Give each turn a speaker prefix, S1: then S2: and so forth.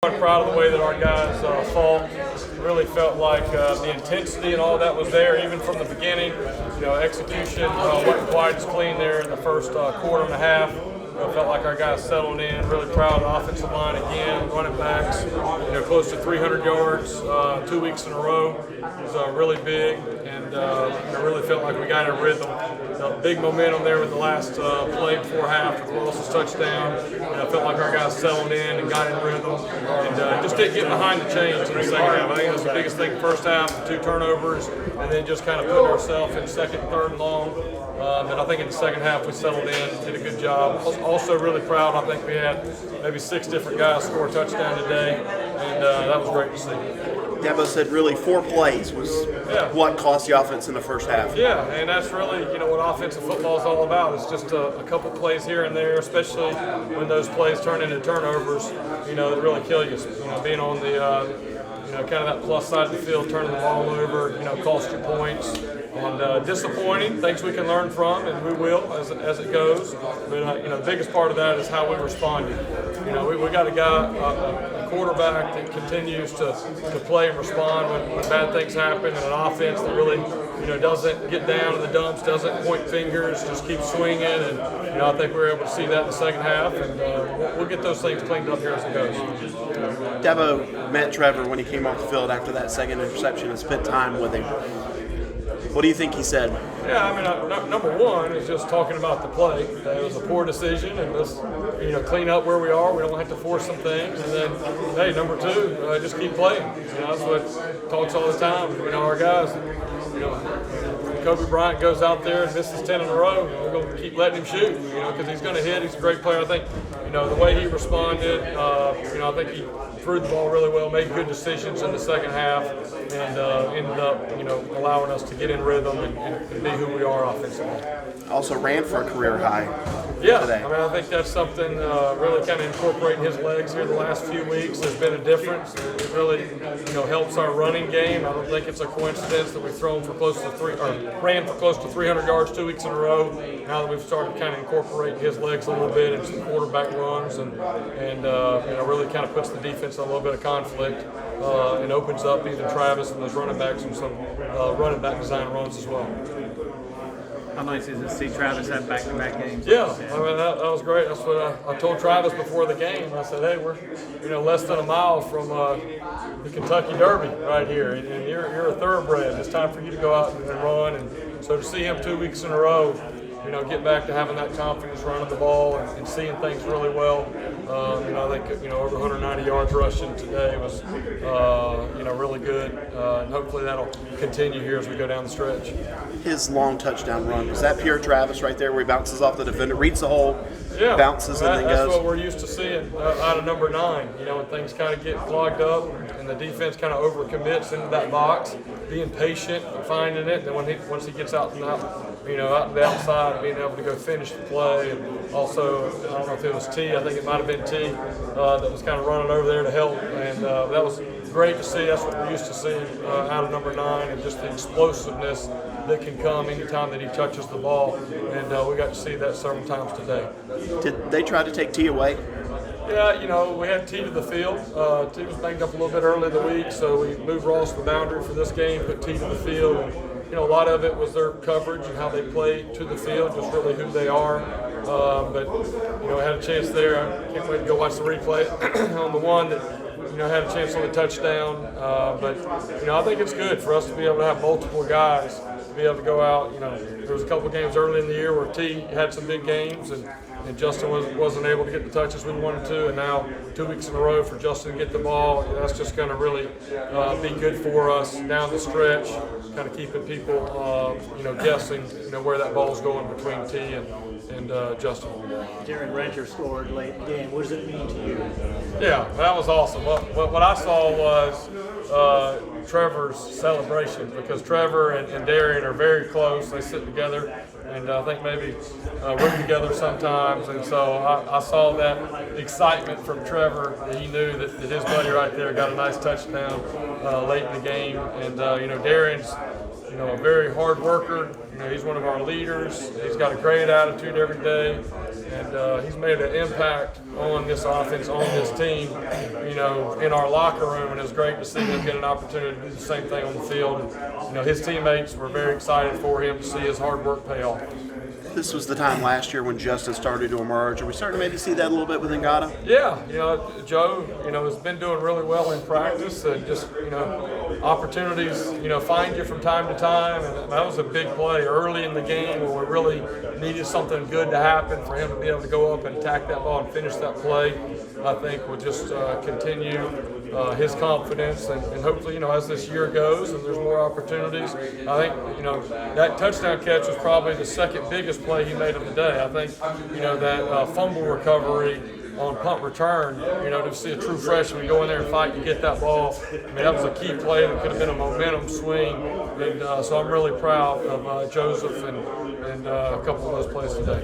S1: I'm proud of the way that our guys fought. Really felt like the intensity and all that was there, even from the beginning. Execution wasn't quite as clean there in the first quarter and a half. Felt like our guys settled in. Really proud of the offensive line again, running backs. Close to 300 yards 2 weeks in a row. It was really big, and really felt like we got in a rhythm. Big momentum there with the last play before half with Wilson's touchdown. Felt like our guys settled in and got in rhythm, and just didn't get behind the chains in the second half. I think that was the biggest thing the first half, 2 turnovers, and then just kind of put ourselves in second, third and long. And I think in the second half we settled in, did a good job. Also really proud. I think we had maybe 6 different guys score a touchdown today, and that was great to see.
S2: Dabo said really 4 plays was what cost the offense in the first half.
S1: Yeah, and that's really what offensive football is all about. It's just a couple plays here and there, especially when those plays turn into turnovers, that really kill you. Being on the kind of that plus side of the field, turning the ball over, cost you points. And disappointing, things we can learn from, and we will as it goes. But the biggest part of that is how we responded. We got a quarterback that continues to play and respond when bad things happen, and an offense that really doesn't get down in the dumps, doesn't point fingers, just keeps swinging. And I think we're able to see that in the second half, and we'll get those things cleaned up here as it goes.
S2: Dabo met Trevor when he came off the field after that second interception and spent time with him. What do you think he said?
S1: Yeah, number one is just talking about the play. It was a poor decision, and let's clean up where we are. We don't have to force some things. And then, hey, number 2, just keep playing. That's what talks all the time. Our guys, Kobe Bryant goes out there and misses 10 in a row. We're going to keep letting him shoot, because he's going to hit. He's a great player. I think, the way he responded, I think he threw the ball really well, made good decisions in the second half, and ended up, allowing us to get in rhythm and be who we are offensively.
S2: Also ran for a career high today.
S1: I think that's something really kind of incorporating his legs here the last few weeks. There's been a difference. It really, helps our running game. I don't think it's a coincidence that we've ran for close to 300 yards 2 weeks in a row. Now that we've started kind of incorporating his legs a little bit and some quarterback runs, and really kind of puts the defense in a little bit of conflict, and opens up even Travis and those running backs and some running back design runs as well.
S3: How nice is it to see Travis have back-to-back games?
S1: Yeah, that was great. That's what I told Travis before the game. I said, hey, we're less than a mile from the Kentucky Derby right here, and you're a thoroughbred. It's time for you to go out and run. And so to see him 2 weeks in a row, get back to having that confidence running the ball and seeing things really well. I think over 190 yards rushing today was really good, and hopefully that'll continue here as we go down the stretch.
S2: His long touchdown run, is that pure Travis right there where he bounces off the defender, reads the hole, bounces, and then goes?
S1: That's what we're used to seeing out of number 9. When things kind of get clogged up and the defense kind of overcommits into that box, being patient and finding it, and then once he gets out to the outside, being able to go finish the play. And also, I don't know if it was T, I think it might have been T, that was kind of running over there to help. And that was great to see. That's what we're used to seeing out of number 9, and just the explosiveness that can come anytime that he touches the ball. And we got to see that several times today.
S2: Did they try to take T away?
S1: Yeah, we had T to the field. T was banged up a little bit early in the week, so we moved Ross the boundary for this game, put T to the field. And, a lot of it was their coverage and how they play to the field, just really who they are. But I had a chance there. I can't wait to go watch the replay on the one that had a chance on the touchdown. But I think it's good for us to be able to have multiple guys to be able to go out. There was a couple of games early in the year where T had some big games, and Justin wasn't able to get the touches we wanted to, and now 2 weeks in a row for Justin to get the ball, that's just going to really be good for us down the stretch, kind of keeping people guessing where that ball's going between T and Justin.
S4: Darren Rancher scored late in the game. What does it mean to you?
S1: Yeah, that was awesome. What I saw was Trevor's celebration, because Trevor and Darian are very close. They sit together, and I think maybe root together sometimes. And so I saw that excitement from Trevor, that he knew that his buddy right there got a nice touchdown late in the game. And Darian's a very hard worker. He's one of our leaders. He's got a great attitude every day, and he's made an impact on this offense, on this team, you know, in our locker room, and it's great to see him get an opportunity to do the same thing on the field. And, you know, his teammates were very excited for him to see his hard work pay off.
S2: This was the time last year when Justin started to emerge. Are we starting to maybe see that a little bit with Ngata?
S1: Yeah, you know, Joe, you know, has been doing really well in practice, and just, you know, opportunities, you know, find you from time to time, and that was a big play early in the game where we really needed something good to happen for him to be able to go up and attack that ball and finish that play. I think will just continue his confidence, and hopefully, you know, as this year goes and there's more opportunities, I think, you know, that touchdown catch was probably the second biggest play he made of the day. I think, you know, that fumble recovery on punt return, you know, to see a true freshman go in there and fight to get that ball. I mean, that was a key play that could have been a momentum swing, and so I'm really proud of Joseph and a couple of those plays today.